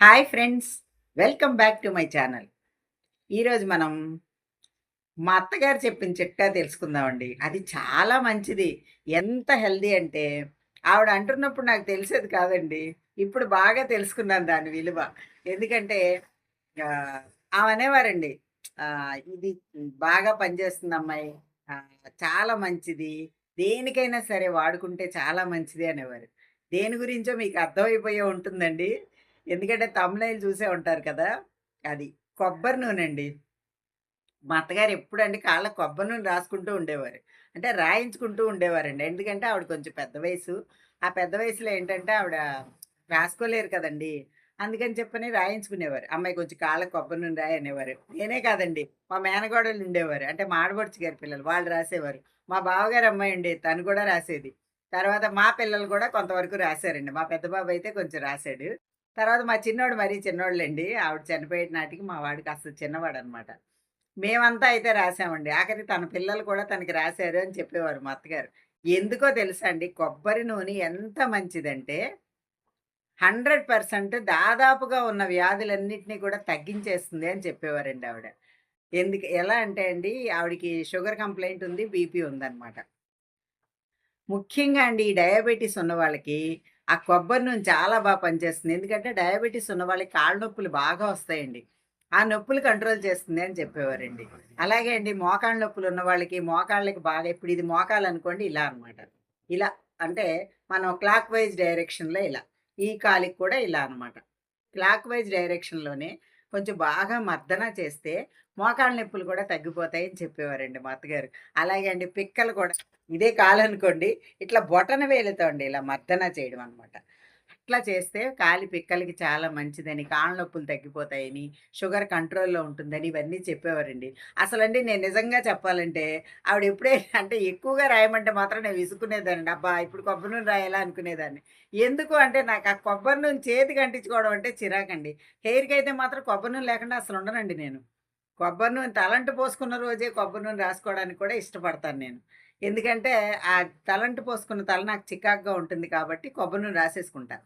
Hi friends, welcome back to my channel. ఈరోజు మనం మా అత్తగారు చెప్పిన చిట్కా తెలుసుకుందామండి. అది చాలా మంచిది. ఎంత హెల్తీ అంటే ఆవిడ అంటున్నప్పుడు నాకు తెలిసేది కాదండి. ఇప్పుడు బాగా తెలుసుకున్నాను దాని విలువ. ఎందుకంటే ఆహ్, ఆమె అనేవారండి. ఇది బాగా పనిచేస్తుంది అమ్మాయి. చాలా మంచిది. దేనికైనా సరే వాడుకుంటే చాలా మంచిది అనేవారు. దేని గురించో మీకు అర్థమైపోయే ఉంటుందండి. ఎందుకంటే థంబ్‌నెయిల్ చూసే ఉంటారు కదా! అది. కొబ్బరి నూనండి. మా అత్తగారు ఎప్పుడండి కాళ్ళకి కొబ్బరి నూనె రాసుకుంటూ ఉండేవారు. అంటే రాయించుకుంటూ ఉండేవారండి. ఎందుకంటే ఆవిడ కొంచెం పెద్ద వయసు. ఆ పెద్ద వయసులో ఏంటంటే ఆవిడ రాసుకోలేరు కదండీ! అందుకని చెప్పని రాయించుకునేవారు. "అమ్మాయి కొంచెం కాళ్ళకి కొబ్బరి నూనె రాయి" అనేవారు. నేనే కాదండి, మా మేనకోడళ్ళు ఉండేవారు. అంటే మా ఆడపడుచు గారి పిల్లలు. వాళ్ళు రాసేవారు. మా బావగారి అమ్మాయి ఉండేది. తను కూడా రాసేది. తర్వాత మా పిల్లలు కూడా కొంతవరకు రాసారండి. మా పెద్ద బాబు అయితే కొంచెం రాసాడు. తర్వాత మా చిన్నోడు మరీ చిన్నోళ్ళండి. ఆవిడ చనిపోయే నాటికి మా వాడు కాస్త చిన్నవాడనమాట. మేమంతా అయితే రాసామండి. ఆఖరికి తన పిల్లలు కూడా తనకి రాసారు అని చెప్పేవారు మా అత్తగారు. ఎందుకో తెలుసా అండి, కొబ్బరి నూనె ఎంత మంచిదంటే 100% దాదాపుగా ఉన్న వ్యాధులన్నిటిని కూడా తగ్గించేస్తుంది అని చెప్పేవారండి ఆవిడ. ఎలా అంటే అండి, ఆవిడకి షుగర్ కంప్లెయింట్ ఉంది, బీపీ ఉందనమాట. ముఖ్యంగా అండి ఈ డయాబెటిస్ ఉన్న వాళ్ళకి ఆ కొబ్బరి నూనె చాలా పనిచేస్తుంది. ఎందుకంటే డయాబెటిస్ ఉన్న వాళ్ళకి కాళ్ళ నొప్పులు బాగా వస్తాయండి. ఆ నొప్పులు కంట్రోల్ చేస్తుంది అని చెప్పేవారండి. అలాగే అండి మోకాళ్ళ నొప్పులు ఉన్న వాళ్ళకి మోకాళ్ళకి బాగా, ఇప్పుడు ఇది మోకాలనుకోండి ఇలా అనమాట. ఇలా అంటే మనం క్లాక్ వైజ్ డైరెక్షన్‌లో ఇలా. ఈ కాలికి కూడా ఇలా అనమాట. క్లాక్ వైజ్ డైరెక్షన్‌లోనే కొంచెం బాగా మర్దన చేస్తే మోకాళ్ళ నొప్పులు కూడా తగ్గిపోతాయని చెప్పేవారండి మా అత్తగారు. అలాగే అండి పిక్కలు కూడా, ఇదే కాలనుకోండి, ఇట్లా బొటన వేలుతో అండి ఇలా మర్దన చేయడం అనమాట. అట్లా చేస్తే కాలి పిక్కలకి చాలా మంచిదని, కాళ్ళ నొప్పులు తగ్గిపోతాయని, షుగర్ కంట్రోల్‌లో ఉంటుందని ఇవన్నీ చెప్పేవారండి. అసలండి నేను నిజంగా చెప్పాలంటే ఆవిడ ఎప్పుడే అంటే ఎక్కువగా రాయమంటే మాత్రం నేను విసుక్కునేదాన్నండి. అబ్బా! ఇప్పుడు కొబ్బరి నూనె రాయాలా అనుకునేదాన్ని. ఎందుకు అంటే నాకు ఆ కొబ్బరి నూనె చేతికి అంటించుకోవడం అంటే చిరాకండి. హెయిర్‌కైతే మాత్రం కొబ్బరి నూనె లేకుండా అసలు ఉండనండి నేను. కొబ్బరి నూనె తలంటు పోసుకున్న రోజే కొబ్బరి నూనె రాసుకోవడానికి కూడా ఇష్టపడతాను నేను. ఎందుకంటే, ఆ తలంటు పోసుకున్న తల నాకు చికాకుగా ఉంటుంది కాబట్టి కొబ్బరి నూనె రాసేసుకుంటా.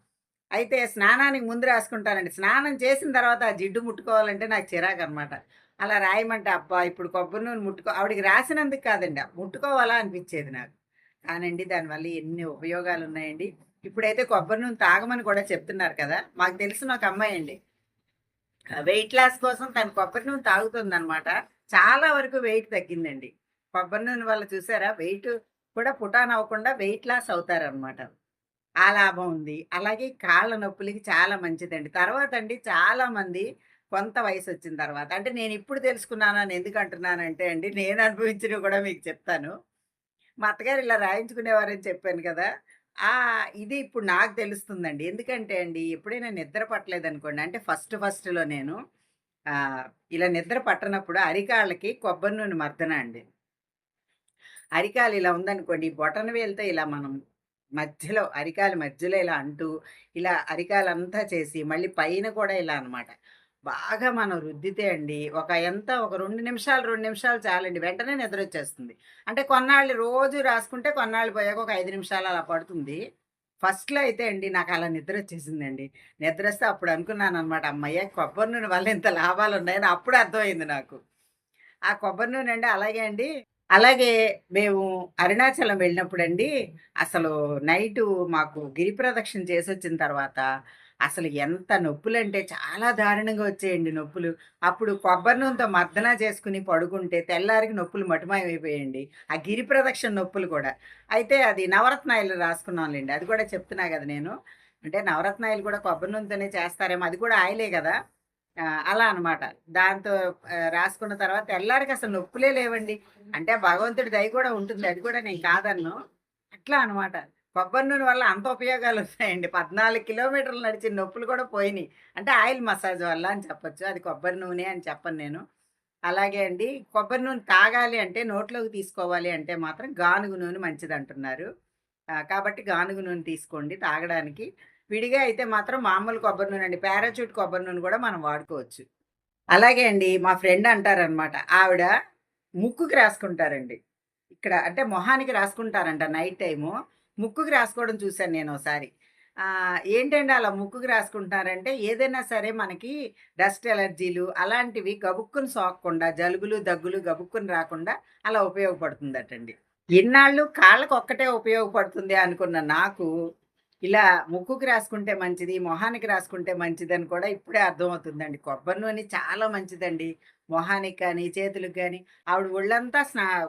అయితే స్నానానికి ముందు రాసుకుంటానండి. స్నానం చేసిన తర్వాత ఆ జిడ్డు ముట్టుకోవాలంటే నాకు చిరాకనమాట. అలా రాయమంటే, అబ్బా! ఇప్పుడు కొబ్బరి నూనె ఆవిడకి రాసినందుకు కాదండి, ముట్టుకోవాలా అనిపిచ్చేది నాకు. కానండి దానివల్ల ఎన్ని ఉపయోగాలున్నాయండి. ఇప్పుడైతే కొబ్బరి నూనె తాగమని కూడా చెప్తున్నారు కదా! మాకు తెలిసిన ఒక అమ్మాయండి. వెయిట్ లాస్ కోసం తను కొబ్బరి నూనె తాగుతుందనమాట. చాలా వరకు వెయిట్ తగ్గిందండి. కొబ్బరి నూనె వల్ల చూసారా, వెయిట్ కూడా పుటాన్ అవ్వకుండా వెయిట్ లాస్ అవుతారనమాట. ఆ లాభం ఉంది. అలాగే కాళ్ళ నొప్పులకి చాలా మంచిదండి. తర్వాతండి చాలామంది కొంత వయసొచ్చిన తర్వాత, అంటే నేనిప్పుడు తెలుసుకున్నానని ఎందుకు అంటున్నానంటే అండి, నేను అనుభవించినవి కూడా మీకు చెప్తాను. మా అత్తగారు ఇలా రాయించుకునేవారని చెప్పాను కదా! ఇది ఇప్పుడు నాకు తెలుస్తుందండి. ఎందుకంటే అండి, ఎప్పుడైనా నిద్ర పట్టలేదనుకోండి, అంటే ఫస్ట్‌లో నేను ఆహ్, ఇలా నిద్ర పట్టనప్పుడు అరికాళ్ళకి కొబ్బరి నూనె మర్దన అండి. అరికాలు ఇలా ఉందనుకోండి, బొటన వేలుతో ఇలా మనం మధ్యలో, అరికాలు మధ్యలో ఇలా అంటూ, ఇలా అరికాలంతా చేసి, మళ్ళీ పైన కూడా ఇలా అనమాట. బాగా మనం రుద్దితే అండి, ఒక 2 నిమిషాలు చాలండి. వెంటనే నిద్రొచ్చేస్తుంది. అంటే కొన్నాళ్ళు రోజు రాసుకుంటే, కొన్నాళ్ళు పోయాక ఒక 5 నిమిషాలు అలా పడుతుంది. ఫస్ట్‌లో అయితే అండి నాకలా నిద్రొచ్చేసిందండి. నిద్రొస్తే అప్పుడు అనుకున్నాననమాట, హమ్మయ్య! కొబ్బరి నూనె వల్ల ఇంత లాభాలున్నాయని అప్పుడు అర్థమైంది నాకు. ఆ కొబ్బరి నూనె అండి, అలాగే అండి. అలాగే మేము అరుణాచలం వెళ్ళినప్పుడండి, అసలు నైటు మాకు గిరి ప్రదక్షిణ చేసొచ్చిన తర్వాత, అసలు ఎంత నొప్పులంటే చాలా దారుణంగా వచ్చాయండి నొప్పులు. అప్పుడు కొబ్బరి నూనెతో మర్దన చేసుకొని పడుకుంటే తెల్లారికి నొప్పులు మటుమాయమైపోయాయండి. ఆ గిరి ప్రదక్షిణ నొప్పులు కూడా. అయితే అది నవరత్న ఆయిల్ రాసుకున్నాంలెండి. అది కూడా చెప్తున్నా గదా నేను. అంటే నవరత్న ఆయిల్ కూడా కొబ్బరి నూనెతోనే చేస్తారేమో, అది కూడా ఆయిలే గదా! అలా అనమాట. దాంతో రాసుకున్న తర్వాత తెల్లారికి అసలు నొప్పులే లేవండి. అంటే భగవంతుడి దయ కూడా ఉంటుంది. అది కూడా నేను కాదనను. అట్లా అనమాట. కొబ్బరి నూనె వల్ల అంత ఉపయోగాలున్నాయండి. 14 కిలోమీటర్లు నడిచిన నొప్పులు కూడా పోయినియి. అంటే ఆయిల్ మసాజ్ వల్ల అని చెప్పొచ్చు. అది కొబ్బరి నూనె అని చెప్పను నేను. అలాగే అండి, కొబ్బరి నూనె తాగాలి అంటే, నోట్లోకి తీసుకోవాలి అంటే మాత్రం గానుగ నూనె మంచిదంటున్నారు. కాబట్టి గానుగ నూనె తీసుకోండి తాగడానికి. విడిగా అయితే మాత్రం మామూలు కొబ్బరి నూనండి. పారాచూట్ కొబ్బరి నూనె కూడా మనం వాడుకోవచ్చు. అలాగే అండి, మా ఫ్రెండ్ అంటారనమాట. ఆవిడ ముక్కుకి రాసుకుంటారండి. ఇక్కడ అంటే మొహానికి రాసుకుంటారంట నైట్ టైము. ముక్కుకి రాసుకోవడం చూసాను నేనోసారి. ఏంటండి అలా ముక్కుకి రాసుకుంటున్నారంటే, ఏదైనా సరే మనకి డస్ట్ ఎలర్జీలు అలాంటివి గబుక్కున సోకకుండా, జలుబులు, దగ్గులు గబుక్కున రాకుండా అలా ఉపయోగపడుతుందటండి. ఇన్నాళ్ళు కాళ్ళకొక్కటే ఉపయోగపడుతుంది అనుకున్న నాకు, ఇలా ముక్కుకి రాసుకుంటే మంచిది, మొహానికి రాసుకుంటే మంచిదని కూడా ఇప్పుడే అర్థమవుతుందండి. కొబ్బరి నూనె చాలా మంచిదండి. మొహానికి కానీ, చేతులకు గానీ, ఆవిడ ఒళ్ళంతా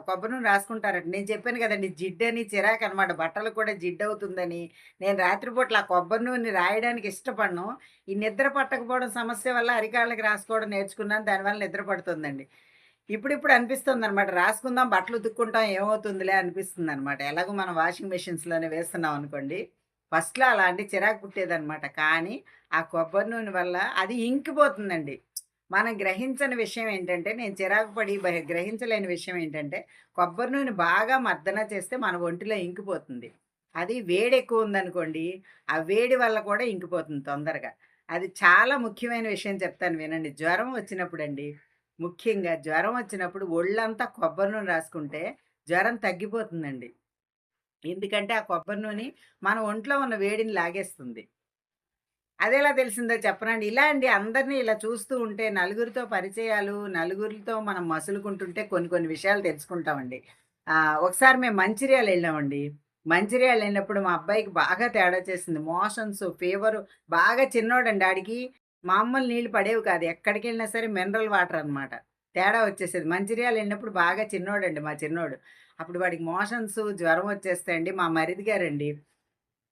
కొబ్బరి నూనె రాసుకుంటారట. నేను చెప్పాను కదండీ! జిడ్డని చిరాకనమాట. బట్టలకు కూడా జిడ్డవుతుందని. నేను రాత్రిపూటల ఆ కొబ్బరి నూనె రాయడానికి ఇష్టపడను. ఈ నిద్ర పట్టకపోవడం సమస్య వల్ల అరికాళ్ళకి రాసుకోవడం నేర్చుకున్నాను. దానివల్ల నిద్ర పడుతుందండి. ఇప్పుడిప్పుడు అనిపిస్తుందనమాట. రాసుకుందాం, బట్టలు ఉతుక్కుంటాం ఏమవుతుందిలే అనిపిస్తుందనమాట. ఎలాగో మనం వాషింగ్ మెషిన్స్‌లోనే వేస్తున్నాం అనుకోండి. ఫస్ట్‌లో అలా అంటే చిరాకు పుట్టేదనమాట. కానీ ఆ కొబ్బరి నూనె వల్ల అది ఇంకిపోతుందండి. మనం గ్రహించని విషయం ఏంటంటే, నేను చిరాకు పడి గ్రహించలేని విషయం ఏంటంటే, కొబ్బరి నూనె బాగా మర్దన చేస్తే మన ఒంటిలో ఇంకిపోతుంది. అది వేడెక్కువ ఉందనుకోండి, ఆ వేడి వల్ల కూడా ఇంకిపోతుంది తొందరగా. అది చాలా ముఖ్యమైన విషయం చెప్తాను వినండి. జ్వరం వచ్చినప్పుడండి, ముఖ్యంగా జ్వరం వచ్చినప్పుడు ఒళ్ళంతా కొబ్బరి నూనె రాసుకుంటే జ్వరం తగ్గిపోతుందండి. ఎందుకంటే, ఆ కొబ్బరి నూనె మన ఒంట్లో ఉన్న వేడిని లాగేస్తుంది. అదెలా తెలిసిందో చెప్పనండి. ఇలా అండి అందరిని ఇలా చూస్తూ ఉంటే నలుగురితో పరిచయాలు, నలుగురితో మనం మసులుకుంటుంటే కొన్ని కొన్ని విషయాలు తెలుసుకుంటామండి. ఒకసారి మేము మంచిర్యాల ఎళ్ళామండి. మంచిర్యాల ఎళ్ళినప్పుడు మా అబ్బాయికి బాగా తేడా చేసింది. మోషన్స్, ఫీవరు బాగా చిన్నోడండి ఆడికి మామూలు నీళ్ళు పడేవి కాదు. ఎక్కడికెళ్ళినా సరే మినరల్ వాటర్ అనమాట. తేడా వచ్చేసేది. మంచిర్యాల ఎళ్ళినప్పుడు బాగా చిన్నోడండి మా చిన్నోడు. అప్పుడు వాడికి మోషన్స్, జ్వరం వచ్చేస్తాయండి. మా మరిది గారండి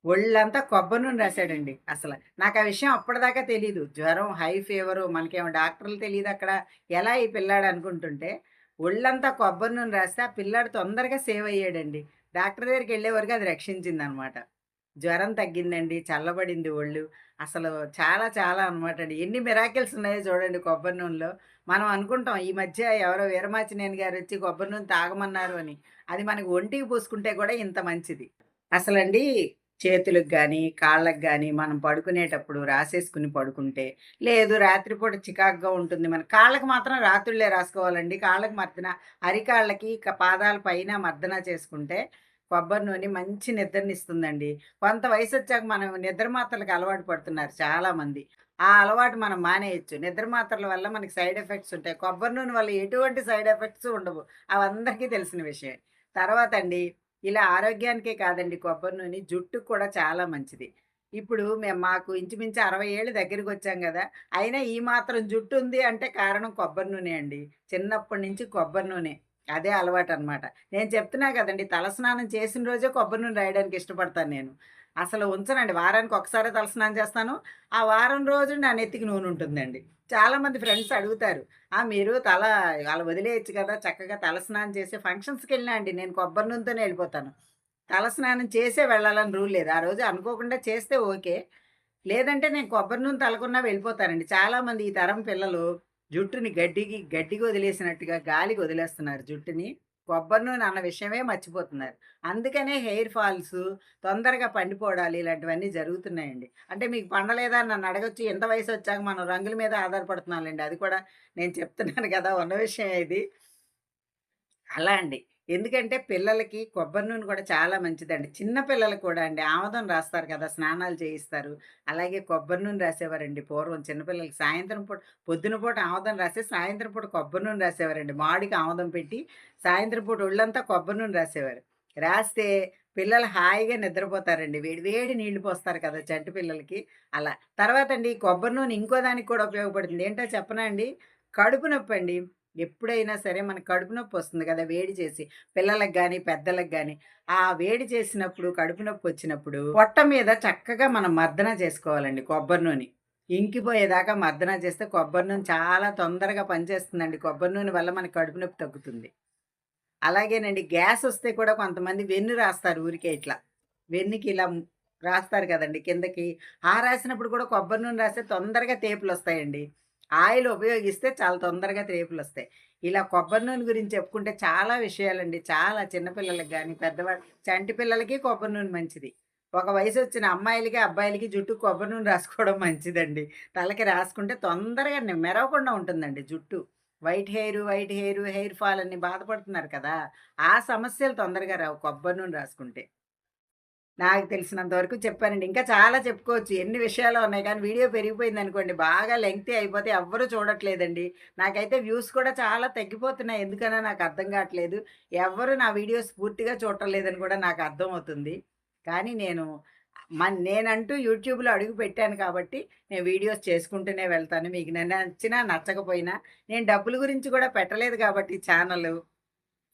ఒళ్ళంతా కొబ్బరి నూనె రాసాడండి అసల. నాకా విషయం అప్పటిదాకా తెలీదు. జ్వరం, హై ఫీవరు మనకేమో డాక్టర్లు తెలీదక్కడ. ఎలా ఈ పిల్లాడు అనుకుంటుంటే, ఒళ్ళంతా కొబ్బరి నూనె రాస్తే ఆ పిల్లాడు తొందరగా సేవ్ అయ్యాడండి. డాక్టర్ దగ్గరికెళ్ళే వరకు అది రక్షించిందనమాట. జ్వరం తగ్గిందండి, చల్లబడింది ఒళ్ళు. అసలు చాలా చాలా అనమాటండి. ఎన్ని మిరాకిల్స్ ఉన్నాయో చూడండి కొబ్బరి నూనెలో. మనం అనుకుంటాం ఈ మధ్య ఎవరో వీరమాచినేని గారొచ్చి కొబ్బరి నూనె తాగమన్నారు అని. అది మనకి ఒంటికి పూసుకుంటే కూడా ఇంత మంచిది. అసలండి చేతులకు గానీ, కాళ్ళకి గానీ మనం పడుకునేటప్పుడు రాసేసుకుని పడుకుంటే, లేదు రాత్రిపూట చికాకుగా ఉంటుంది మన కాళ్ళకి మాత్రం రాత్రుళ్ళే రాసుకోవాలండి. కాళ్ళకి మర్దన అరికాళ్ళకి, పాదాల పైన మర్దన చేసుకుంటే కొబ్బరి నూనె మంచి నిద్రనిస్తుందండి. కొంత వయసొచ్చాక మనం నిద్ర మాత్రలకు అలవాటు పడుతున్నారు చాలామంది. ఆ అలవాటు మనం మానేయొచ్చు. నిద్ర మాత్రల వల్ల మనకి సైడ్ ఎఫెక్ట్స్ ఉంటాయి. కొబ్బరి నూనె వల్ల ఎటువంటి సైడ్ ఎఫెక్ట్స్ ఉండవు. అవందరికీ తెలిసిన విషయమే. తర్వాతండి ఇలా ఆరోగ్యానికే కాదండి కొబ్బరి నూనె, జుట్టుకి కూడా చాలా మంచిది. ఇప్పుడు మాకు ఇంచుమించు 60 ఏళ్ళు దగ్గరికొచ్చాం గదా! అయినా ఈ మాత్రం జుట్టుంది అంటే కారణం కొబ్బరి నూనె అండి. చిన్నప్పటి నుంచి కొబ్బరి నూనె. అదే అలవాటనమాట. నేను చెప్తున్నా గదండీ! తలస్నానం చేసిన రోజే కొబ్బరి నూనె రాయడానికి ఇష్టపడతాను నేను. అసలు ఉంచనండి. వారానికి ఒకసారే తలస్నానం చేస్తాను. ఆ వారం రోజులు నా నెత్తికి నూనుంటుందండి. చాలామంది ఫ్రెండ్స్ అడుగుతారు. మీరు అలా వదిలేయొచ్చు కదా! చక్కగా తలస్నానం చేసి ఫంక్షన్స్‌కెళ్ళినా అండి నేను కొబ్బరి నూనెతోనే ఎళ్ళిపోతాను. తలస్నానం చేసే వెళ్ళాలని రూల్ లేదు. ఆ రోజు అనుకోకుండా చేస్తే ఓకే. లేదంటే నేను కొబ్బరి నూనె తలకున్నా వెళ్ళిపోతానండి. చాలామంది ఈ తరం పిల్లలు జుట్టుని గడ్డికి వదిలేసినట్టుగా గాలికి వదిలేస్తున్నారు జుట్టుని. కొబ్బరి నూనె అన్న విషయమే మర్చిపోతున్నారు. అందుకనే హెయిర్ ఫాల్సు, తొందరగా పండిపోవడాలు ఇలాంటివన్నీ జరుగుతున్నాయండి. అంటే మీకు పండలేదా అని నన్ను అడగొచ్చు. ఇంత వయసొచ్చాక మనం రంగుల మీద ఆధారపడుతున్నాంలెండి. అది కూడా నేను చెప్తున్నాను కదా! ఉన్న విషయమే ఇది. అలా అండి. ఎందుకంటే పిల్లలకి కొబ్బరి నూనె కూడా చాలా మంచిదండి. చిన్న పిల్లలకి కూడా అండి ఆముదం రాస్తారు కదా! స్నానాలు చేయిస్తారు. అలాగే కొబ్బరి నూనె రాసేవారండి పూర్వం చిన్న పిల్లలకి. సాయంత్రం పూట పొద్దున పూట ఆముదం రాసి, సాయంత్రం పూట కొబ్బరి నూనె రాసేవారండి. మాడికి ఆముదం పెట్టి, సాయంత్రం పూట ఒళ్ళంతా కొబ్బరి నూనె రాసేవారు. రాస్తే పిల్లలు హాయిగా నిద్రపోతారండి. వేడి వేడి నీళ్లు పోస్తారు కదా! చంటి పిల్లలకి అలా. తర్వాతండి కొబ్బరి నూనె ఇంకో దానికి కూడా ఉపయోగపడుతుంది. ఏంటో చెప్పనా అండి? కడుపు నొప్పండి. ఎప్పుడైనా సరే మనకు కడుపు నొప్పొస్తుంది కదా! వేడి చేసి. పిల్లలకి గాని, పెద్దలకి గాని. ఆ వేడి చేసినప్పుడు కడుపు నొప్పొచ్చినప్పుడు పొట్ట మీద చక్కగా మనం మర్దన చేసుకోవాలండి కొబ్బరి నూనె. ఇంకిపోయేదాకా మర్దన చేస్తే కొబ్బరి నూనె చాలా తొందరగా పనిచేస్తుందండి. కొబ్బరి నూనె వల్ల మనకి కడుపు నొప్పి తగ్గుతుంది. అలాగేనండి గ్యాసొస్తే కూడా కొంతమంది వెన్ను రాస్తారు ఊరికే ఇట్లా. వెన్నుకి ఇలా రాస్తారు కదండీ కిందకి. ఆ రాసినప్పుడు కూడా కొబ్బరి నూనె రాస్తే తొందరగా తేపులొస్తాయండి. ఆయిల్ ఉపయోగిస్తే చాలా తొందరగా తేపులొస్తాయి. ఇలా కొబ్బరి నూనె గురించి చెప్పుకుంటే చాలా విషయాలండి. చాలా చిన్న పిల్లలకి గాని, చంటి పిల్లలకి కొబ్బరి నూనె మంచిది. ఒక వయసొచ్చిన అమ్మాయిలకి, అబ్బాయిలకి జుట్టుకి కొబ్బరి నూనె రాసుకోవడం మంచిదండి. తలకి రాసుకుంటే తొందరగా మెరవకుండా ఉంటుందండి జుట్టు. వైట్ హెయిరు, హెయిర్ ఫాల్ అని బాధపడుతున్నారు కదా! ఆ సమస్యలు తొందరగా రావు కొబ్బరి నూనె రాసుకుంటే. నాకు తెలిసినంత వరకు చెప్పానండి. ఇంకా చాలా చెప్పుకోవచ్చు. ఎన్ని విషయాలో ఉన్నాయి. కానీ వీడియో పెరిగిపోయిందనుకోండి, బాగా లెంగ్తీ అయిపోతే ఎవ్వరు చూడట్లేదండి. నాకైతే వ్యూస్ కూడా చాలా తగ్గిపోతున్నాయి. ఎందుకనో నాకు అర్థం కావట్లేదు. ఎవ్వరు నా వీడియోస్ పూర్తిగా చూడటం లేదని కూడా నాకు అర్థమవుతుంది. కానీ నేనంటూ యూట్యూబ్‌లో అడుగు పెట్టాను కాబట్టి, నేను వీడియోస్ చేసుకుంటూనే వెళ్తాను. మీకు నచ్చినా, నచ్చకపోయినా. నేను డబ్బుల గురించి కూడా పెట్టలేదు కాబట్టి ఛానలు.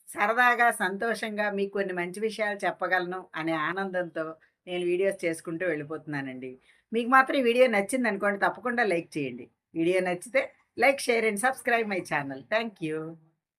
సరదాగా, సంతోషంగా మీకు కొన్ని మంచి విషయాలు చెప్పగలను అనే ఆనందంతో నేను వీడియోస్ చేసుకుంటూ వెళ్ళిపోతున్నానండి. మీకు మాత్రం ఈ వీడియో నచ్చిందనుకోండి తప్పకుండా లైక్ చేయండి. వీడియో నచ్చితే like, share and subscribe my channel. Thank you.